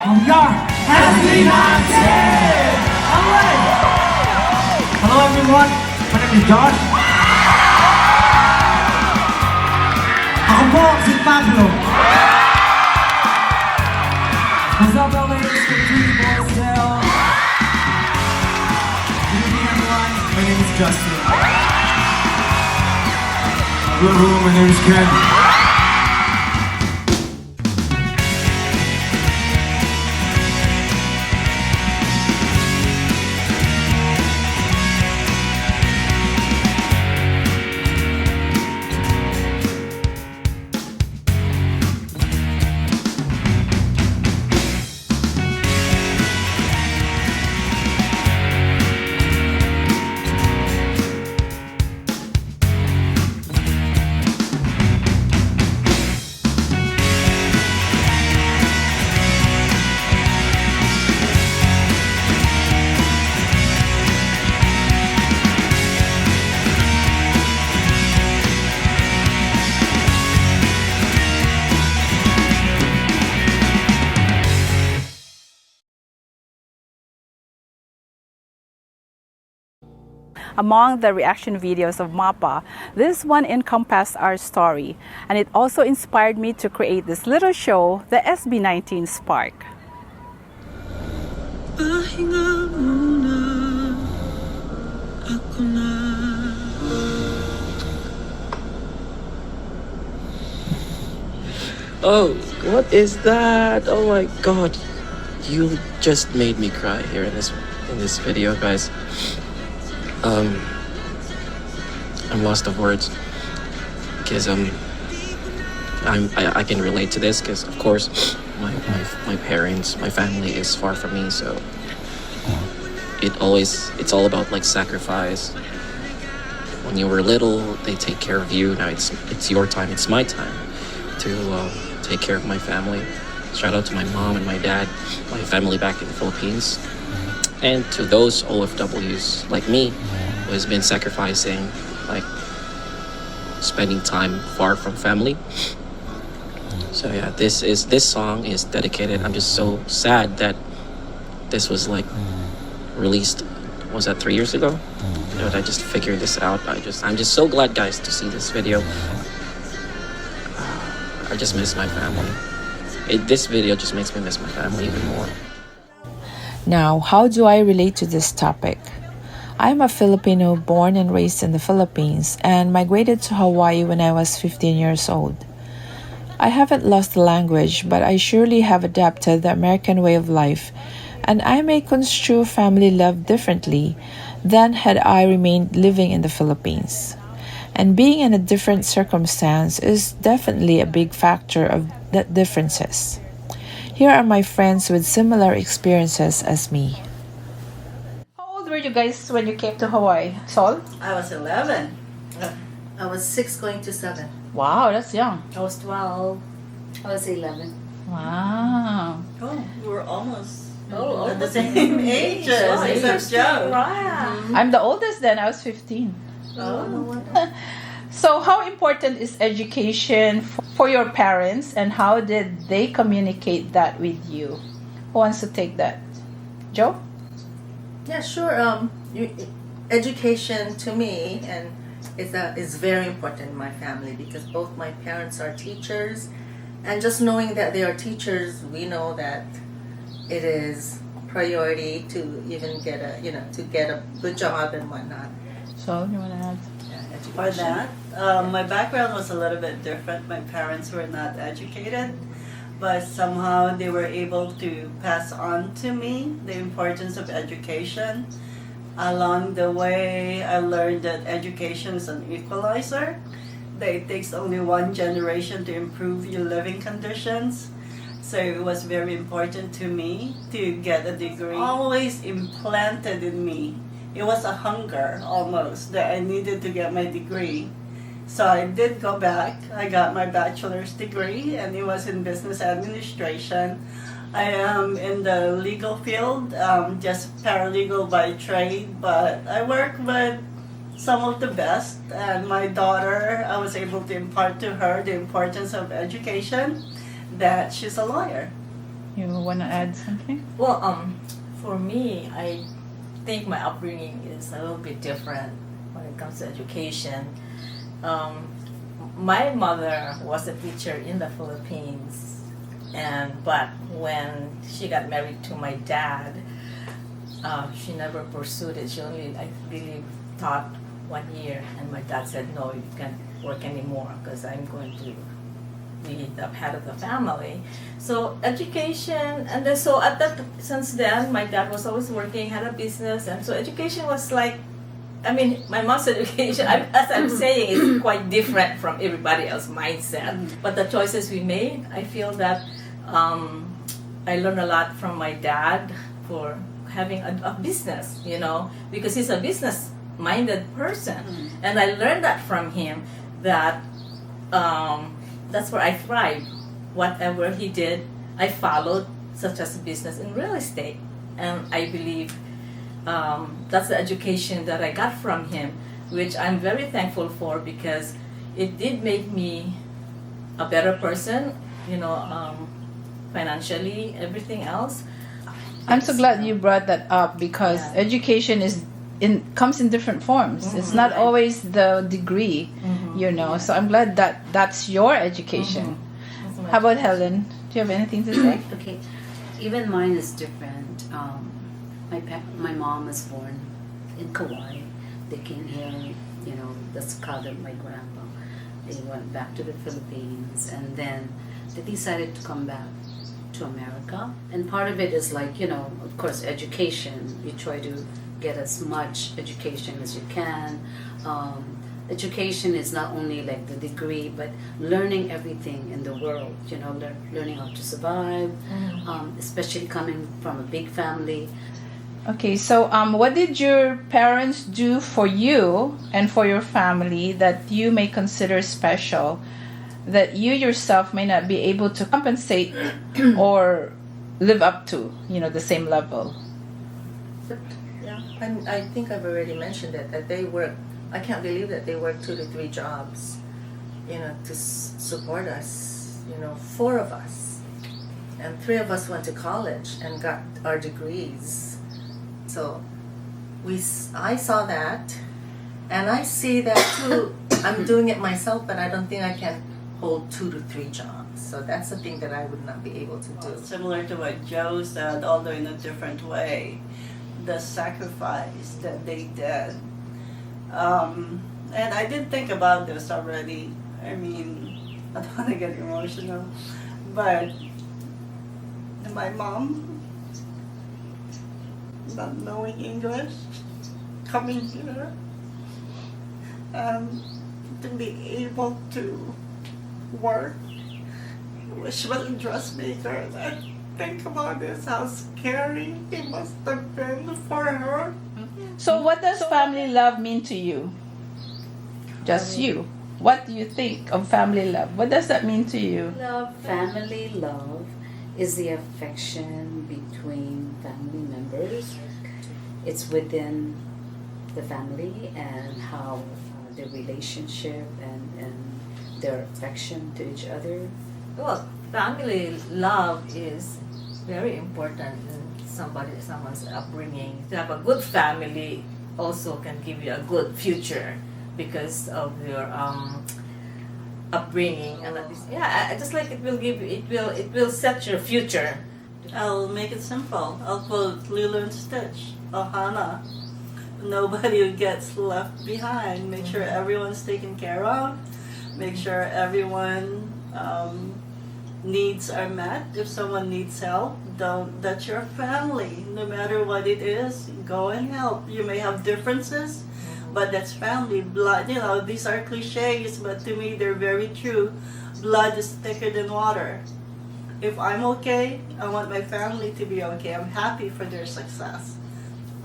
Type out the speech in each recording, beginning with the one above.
We are SB19! Alright! Hello everyone, my name is Josh. Ako po si Pablo. What's up LA, it's the pretty boy Stell. Good evening everyone, my name is Justin. Hello, my name is Ken. Among the reaction videos of MAPA, this one encompassed our story, and it also inspired me to create this little show, the SB19 Spark. Oh, what is that? Oh my god. You just made me cry here in this video, guys. I'm lost of words because I can relate to this because of course my parents, my family is far from me, so it's all about like sacrifice. When you were little, they take care of you. Now it's your time, it's my time to take care of my family. Shout out to my mom and my dad, my family back in the Philippines. And to those OFWs like me who has been sacrificing, like spending time far from family. So yeah, this song is dedicated. I'm just so sad that this was like released, was that 3 years ago? But I just figured this out. I'm just so glad, guys, to see this video. I just miss my family. This video just makes me miss my family even more. Now, how do I relate to this topic? I'm a Filipino born and raised in the Philippines and migrated to Hawaii when I was 15 years old. I haven't lost the language, but I surely have adapted the American way of life, and I may construe family love differently than had I remained living in the Philippines. And being in a different circumstance is definitely a big factor of that differences. Here are my friends with similar experiences as me. How old were you guys when you came to Hawaii? Sol? I was 11. I was 6 going to 7. Wow, that's young. I was 12. I was 11. Wow. Oh, we were almost at the almost same ages, except Joe. Right. I'm the oldest then, I was 15. Oh. So how important is education for your parents, and how did they communicate that with you? Who wants to take that? Joe? Yeah, sure. Education to me and is very important in my family because both my parents are teachers, and just knowing that they are teachers, we know that it is priority to even get a good job and whatnot. So, you want to add? For that, my background was a little bit different. My parents were not educated, but somehow they were able to pass on to me the importance of education. Along the way, I learned that education is an equalizer, that it takes only one generation to improve your living conditions. So it was very important to me to get a degree. Always implanted in me. It was a hunger almost that I needed to get my degree. So I did go back. I got my bachelor's degree and it was in business administration. I am in the legal field, just paralegal by trade, but I work with some of the best. And my daughter, I was able to impart to her the importance of education, that she's a lawyer. You want to add something? Well, for me, I think my upbringing is a little bit different when it comes to education. My mother was a teacher in the Philippines, but when she got married to my dad, she never pursued it. She only, I believe, taught 1 year, and my dad said, "No, you can't work anymore because I'm going to be the head of the family." So education, and then so since then, my dad was always working, had a business, and so education was like, I mean, my mom's education, as I'm saying, is quite different from everybody else's mindset. But the choices we made, I feel that I learned a lot from my dad for having a business, you know, because he's a business-minded person. And I learned that from him, that that's where I thrived. Whatever he did, I followed, such as business in real estate. And I believe that's the education that I got from him, which I'm very thankful for, because it did make me a better person, you know, financially, everything else. I'm so glad you brought that up, because Yeah. education comes in different forms. It's not always the degree, you know. So I'm glad that that's your education. How about Helen? Do you have anything to say? Okay, even mine is different. My mom was born in Kauai. They came here, you know, that's Chicago, my grandpa. They went back to the Philippines, and then they decided to come back to America. And part of it is like, you know, of course, education. You try to get as much education as you can. Education is not only like the degree, but learning everything in the world, you know, learning how to survive, especially coming from a big family. Okay, so what did your parents do for you and for your family that you may consider special, that you yourself may not be able to compensate or live up to, you know, the same level? Yeah, I think I've already mentioned it, that they work. I can't believe that they work 2 to 3 jobs, you know, to support us. You know, 4 of us, and 3 of us went to college and got our degrees. So I saw that, and I see that too. I'm doing it myself, but I don't think I can hold 2 to 3 jobs. So that's the thing that I would not be able to do. Similar to what Joe said, although in a different way, the sacrifice that they did. And I did think about this already. I mean, I don't want to get emotional, but my mom, not knowing English, coming here, to be able to work. She was a dressmaker, and I think about this, how scary it must have been for her. So what does family love mean to you? Just you. What do you think of family love? What does that mean to you? Family love is the affection between family members. It's within the family, and how the relationship and their affection to each other. Well, family love is very important in someone's upbringing. To have a good family also can give you a good future because of your upbringing, and just like it will set your future. I'll make it simple. I'll quote Lilo and Stitch, Ohana. Nobody gets left behind. Make sure everyone's taken care of. Make sure everyone needs are met. If someone needs help, that's your family. No matter what it is, go and help. You may have differences, but that's family. Blood, you know, these are cliches, but to me they're very true. Blood is thicker than water. If I'm okay, I want my family to be okay. I'm happy for their success.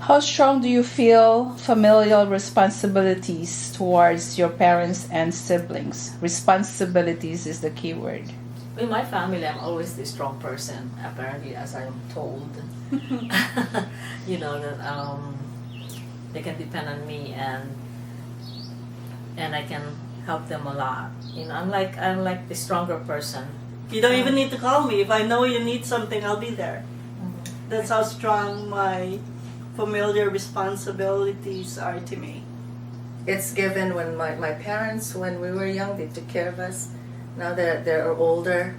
How strong do you feel familial responsibilities towards your parents and siblings? Responsibilities is the key word. In my family, I'm always the strong person, apparently, as I'm told. You know, that they can depend on me, and I can help them a lot. You know, I'm like the stronger person You don't even need to call me. If I know you need something, I'll be there. That's how strong my familiar responsibilities are to me. It's given when my parents, when we were young, they took care of us. Now that they're older,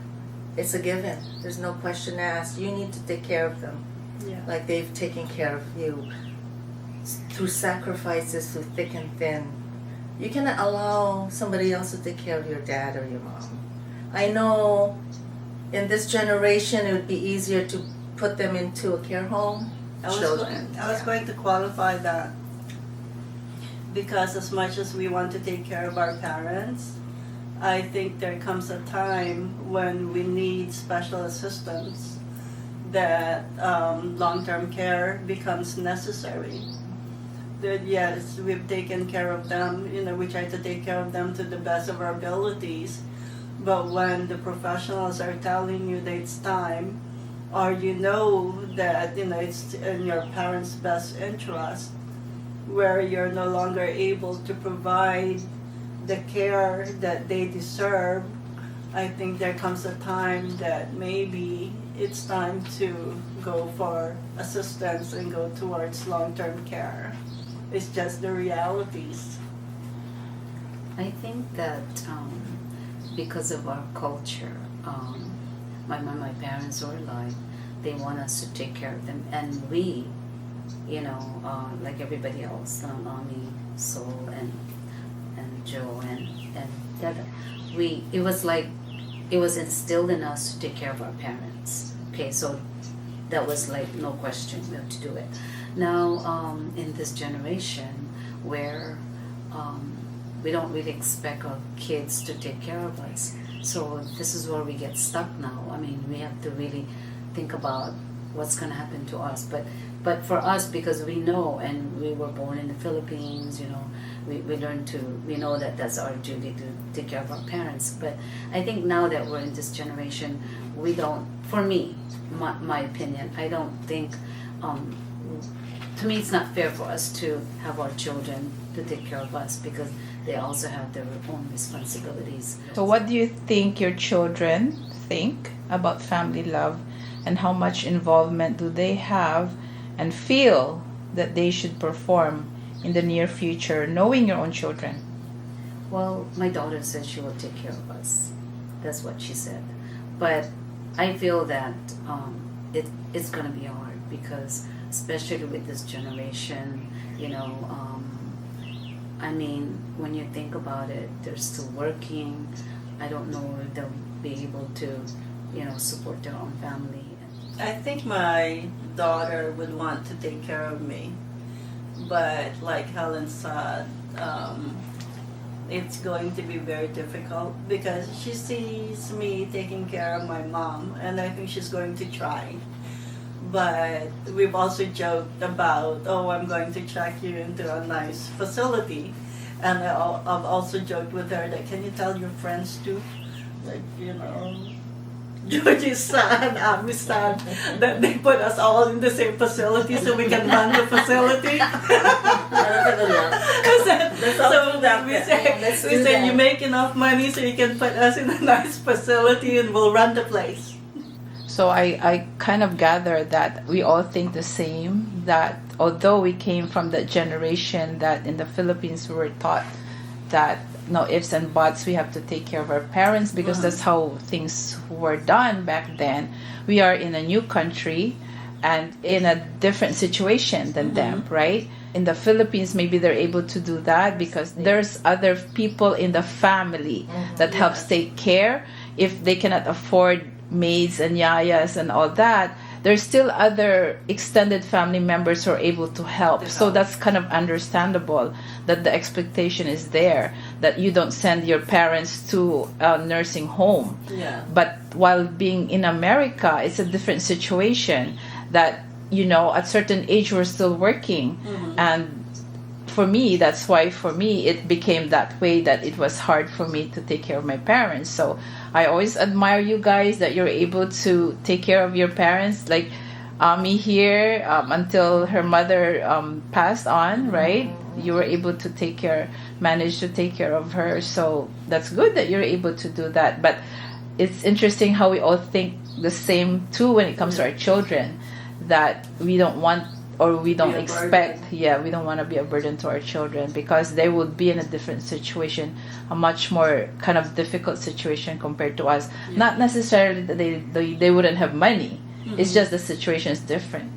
it's a given. There's no question asked. You need to take care of them. Yeah. Like they've taken care of you through sacrifices, through thick and thin. You cannot allow somebody else to take care of your dad or your mom. I know in this generation it would be easier to put them into a care home. I was Yeah. going to qualify that, because as much as we want to take care of our parents, I think there comes a time when we need special assistance, that long-term care becomes necessary. That yes, we've taken care of them, we try to take care of them to the best of our abilities, but when the professionals are telling you that it's time, or that it's in your parents' best interest, where you're no longer able to provide the care that they deserve, I think there comes a time that maybe it's time to go for assistance and go towards long-term care. It's just the realities. I think that because of our culture, my parents were alive. They want us to take care of them, and we, like everybody else, Mommy, Soul, and Joe, and Dada, it was instilled in us to take care of our parents. Okay, so that was like no question, we have to do it. Now, in this generation where we don't really expect our kids to take care of us, so this is where we get stuck now. I mean, we have to really think about what's going to happen to us. But for us, because we know, and we were born in the Philippines, we know that that's our duty to take care of our parents. But I think now that we're in this generation, we don't, for me, my opinion, I don't think, to me it's not fair for us to have our children to take care of us, because they also have their own responsibilities. So what do you think your children think about family love, and how much involvement do they have and feel that they should perform in the near future, knowing your own children? Well, my daughter said she will take care of us. That's what she said. But I feel that it's going to be hard, because especially with this generation, I mean, when you think about it, they're still working. I don't know if they'll be able to, support their own family. I think my daughter would want to take care of me, but like Helen said, it's going to be very difficult, because she sees me taking care of my mom, and I think she's going to try. But we've also joked about, I'm going to check you into a nice facility. And I've also joked with her that, can you tell your friends too? Like, Georgie's son, Abby's son, that they put us all in the same facility so we can run the facility. We said, you make enough money so you can put us in a nice facility and we'll run the place. So I kind of gather that we all think the same, that although we came from that generation that in the Philippines we were taught that no ifs and buts, we have to take care of our parents because that's how things were done back then. We are in a new country and in a different situation than them, right? In the Philippines, maybe they're able to do that because there's other people in the family that helps take care. If they cannot afford maids and yayas and all that, there's still other extended family members who are able to help. So that's kind of understandable that the expectation is there, that you don't send your parents to a nursing home. Yeah. But while being in America, it's a different situation that, at certain age we're still working. And for me, that's why for me it became that way, that it was hard for me to take care of my parents. So I always admire you guys that you're able to take care of your parents. Like Ami here, until her mother passed on, right? You were able to manage to take care of her. So that's good that you're able to do that. But it's interesting how we all think the same too when it comes to our children, that we don't want or we don't expect, we don't want to be a burden to our children, because they would be in a different situation, a much more kind of difficult situation compared to us. Not necessarily that they wouldn't have money, it's just the situation is different,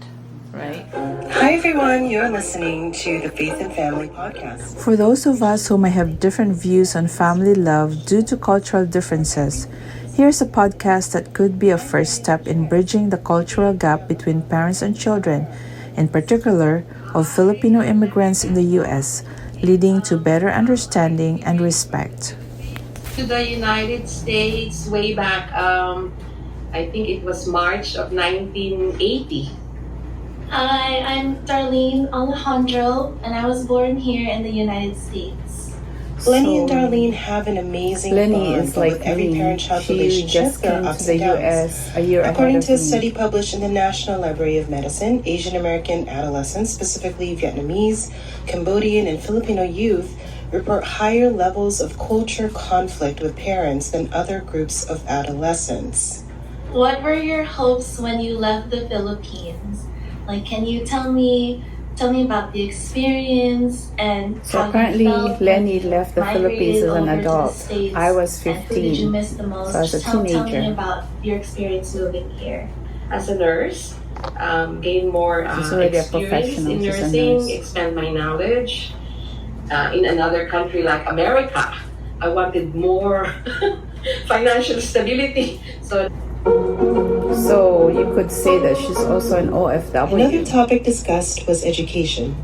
right? Hi everyone, you're listening to the Faith and Family Podcast. For those of us who may have different views on family love due to cultural differences, here's a podcast that could be a first step in bridging the cultural gap between parents and children, in particular of Filipino immigrants in the U.S., leading to better understanding and respect. To the United States way back, I think it was March of 1980. Hi, I'm Darlene Alejandro, and I was born here in the United States. Lenny and Darlene have an amazing Lenny bond, is but like with every me. parent-child She relationship, just there came are to ups the and downs. U.S. a year According ahead to a of me. study published in the National Library of Medicine, Asian American adolescents, specifically Vietnamese, Cambodian, and Filipino youth, report higher levels of culture conflict with parents than other groups of adolescents. What were your hopes when you left the Philippines? Like, can you tell me about the experience and So how currently, you felt Lenny when you left the Philippines migrated as an over to the adult. States, I was and who did you 15, miss the most? so I was a Just tell me teenager. about your experience moving here. As a nurse, gain more She's already a experience professional. in She's a nursing, nurse. expand my knowledge. In another country like America, I wanted more financial stability. So you could say that she's also an OFW. Another topic discussed was education.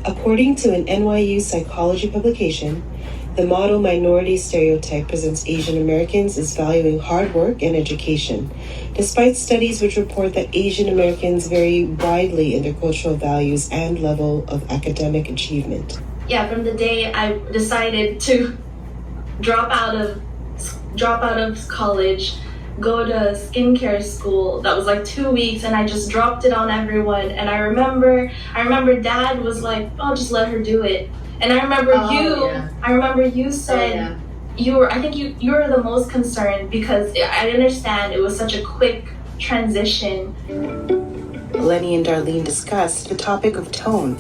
According to an NYU psychology publication, the model minority stereotype presents Asian Americans as valuing hard work and education, despite studies which report that Asian Americans vary widely in their cultural values and level of academic achievement. Yeah, from the day I decided to drop out of college, go to skincare school, that was like 2 weeks, and I just dropped it on everyone. And I remember Dad was like, "Oh, just let her do it." And I remember you said you were the most concerned, because I understand it was such a quick transition. Lenny and Darlene discussed the topic of tone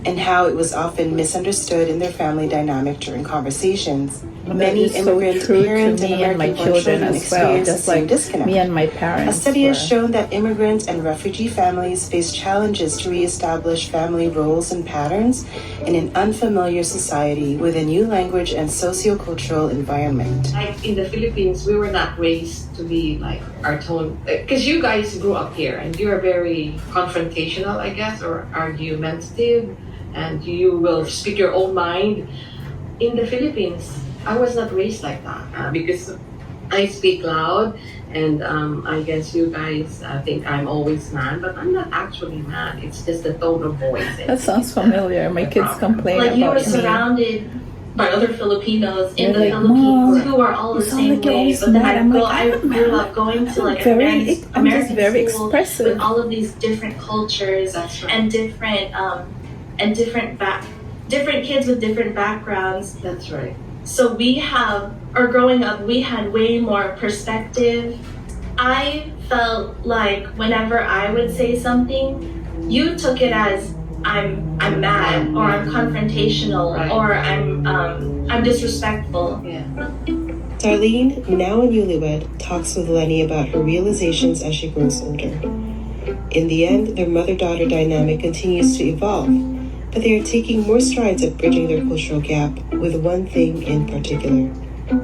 and how it was often misunderstood in their family dynamic during conversations. Many That is so immigrant true parents to and me and my American-born children as well, experience the just same like disconnect. me and my A parents. study has were. shown that immigrant and refugee families face challenges to reestablish family roles and patterns in an unfamiliar society with a new language and sociocultural environment. Like in the Philippines, we were not raised to be like our tone, because you guys grew up here and you're very confrontational, I guess, or argumentative, and you will speak your own mind. In the Philippines, I was not raised like that, because I speak loud, and I guess you guys think I'm always mad, but I'm not actually mad. It's just the tone of voice. That sounds familiar. My kids complain Like, you about were me. surrounded by other Filipinos in They're the like, Philippines "Mom, who are all the you sound same like you're way." always But then mad. I'm like, I "I'm grew mad. up going to like I'm just American very school expressive. with all of these different cultures. That's right. And different kids with different backgrounds. That's right. So growing up, we had way more perspective. I felt like whenever I would say something, you took it as I'm mad, or I'm confrontational, Right. or I'm disrespectful. Yeah. Darlene, now a newlywed, talks with Lenny about her realizations as she grows older. In the end, their mother-daughter dynamic continues to evolve, but they are taking more strides at bridging their cultural gap with one thing in particular: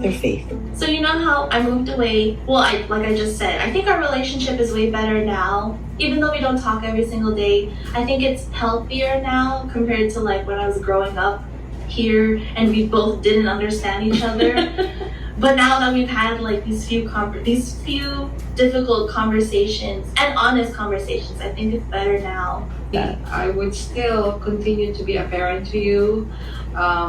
their faith. So you know how I moved away? Well, like I just said, I think our relationship is way better now. Even though we don't talk every single day, I think it's healthier now compared to like when I was growing up here and we both didn't understand each other. But now that we've had like these few difficult conversations and honest conversations, I think it's better now. that. I would still continue to be a parent to you,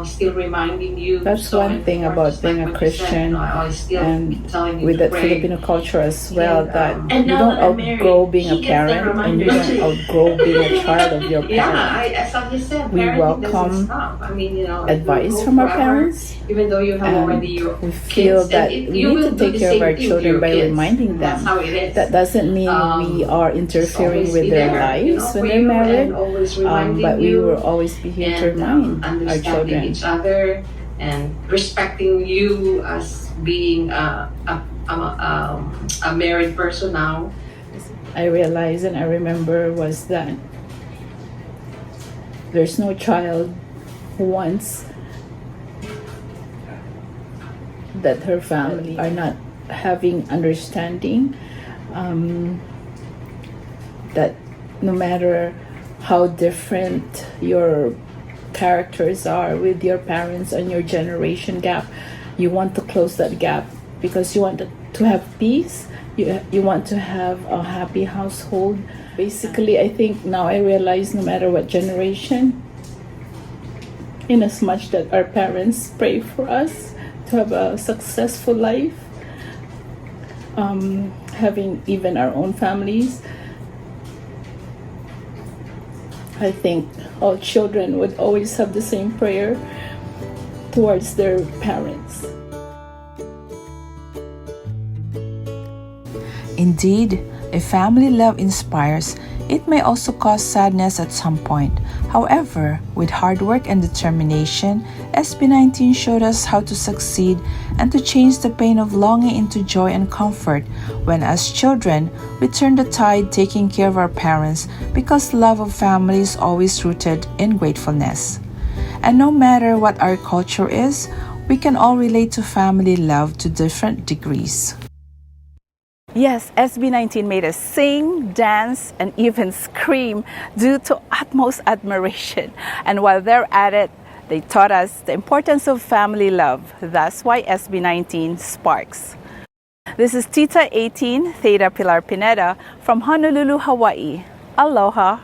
still reminding you. That's one thing about being a Christian and with that Filipino culture as well, that And you now don't that I'm married, outgrow being he a gets the parent and you reminders don't too. outgrow being a child of your Yeah, parent. as Abby said, We parenting doesn't welcome stop. I mean, it will advice go from our forever, parents, even though you have and already your we feel kids, that and we you need will to do take the care of same our thing to children your by kids. reminding That's them. how it is. That doesn't mean we are Just interfering always with be their there, lives for when they're you, married, and always reminding but we you, will always be here to and remind our understanding children. each other and respecting you as being a married person now. I realized and I remember was that there's no child who wants that her family are not having understanding, that no matter how different your characters are with your parents and your generation gap, you want to close that gap because you want to have peace, you want to have a happy household. Basically, I think now I realize no matter what generation, in as much that our parents pray for us to have a successful life, having even our own families, I think all children would always have the same prayer towards their parents. Indeed, if family love inspires, it may also cause sadness at some point. However, with hard work and determination, SB19 showed us how to succeed and to change the pain of longing into joy and comfort when, as children, we turn the tide taking care of our parents because love of family is always rooted in gratefulness. And no matter what our culture is, we can all relate to family love to different degrees. Yes, SB19 made us sing, dance, and even scream due to utmost admiration. And while they're at it, they taught us the importance of family love. That's why SB19 sparks. This is Tita 18 Theta Pilar Pineda from Honolulu, Hawaii. Aloha.